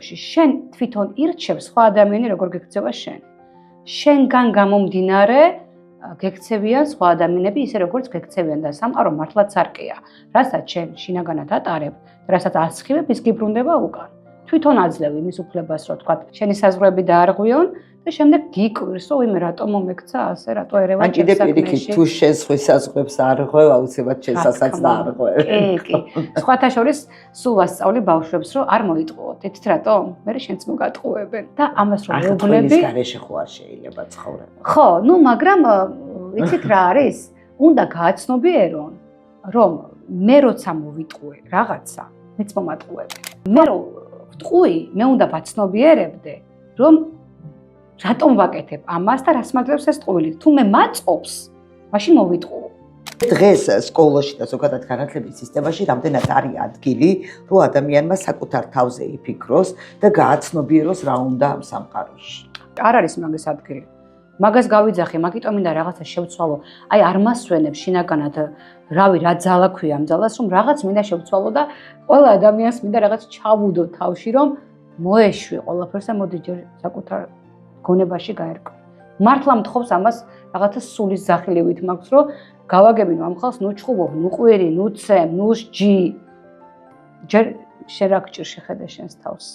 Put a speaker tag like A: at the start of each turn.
A: შენ თვითონ ირჩევ სხვა ადამიანი როგორ გექცევა შენ. შენგან გამომდინარე გექცევიან სხვა ადამიანები ისე როგორც გექცევიან და სამყარო მართლაც არკეა. რასაც შენ შინაგანად ატარებ, რასაც ასხივებ, ის გიბრუნდება უკან. თვითონ აძლევ იმის უფლებას, რომ თქვა, შენი საზღვრები დაარღვიონ და შემდეგ გიკვირს, რომ ვიმე რატო მომექცა ასე, რატო ერევა
B: ან კიდე პირიქით თუ შენ სხვის საზღვრებს არღვევ, აუცილებლად შენსაც დაარღვევ.
A: კი. სხვათა შორის სულ ვასწავლი ბავშვებს, რომ არ მოიტყუოთ. იცით რატომ? მე შენც მოგატყუებენ და ამას რომ ეუბნები.
B: ახლა გარეშე ხო არ შეიძლება ცხოვრება.
A: ხო, მაგრამ იცით რა არის? უნდა გააცნობიერონ, რომ მე როცა მოვიტყუე რაღაცა, მეც მომატყუებენ. მე რო ვტყუი, მე უნდა ვაცნობიერებდე, რომ რატომ ვაკეთებ ამას და რას მაძლევს ეს ტყუილი. თუ მე მაწყობს, მაშინ მოვიტყუო.
B: დღეს სკოლაში და ზოგადად განათლების სისტემაში რამდენად არის ადგილი, რომ ადამიანმა საკუთარ თავზე იფიქროს და გააცნობიეროს რა უნდა ამ სამყაროში.
A: არ არის მაგას ადგილი. მაგას გავიძახე, მაგიტომ მინდა რაღაცა შევცვალო. აი არ მასვენებ შინაგანად, რავი, რა ძალა ქვია ამ ძალას, რომ რაღაც მინდა შევცვალო და ყველა ადამიანს მინდა რაღაც ჩავუდო თავში, რომ მოეშვი ყველაფერს და მოდი ჯერ საკუთარ გონებაში გაერკვე. მართლა მთხოვს ამას რაღაცა სულის ზახილივით მაქვს, რომ გავაგებინო ამ ხალხს, ნუ ჩხუბობ, ნუ ყვირი, ნუ ცემ, ნუ სჯი. ჯერ შენ რა გჭირ შეხედე შენს თავს.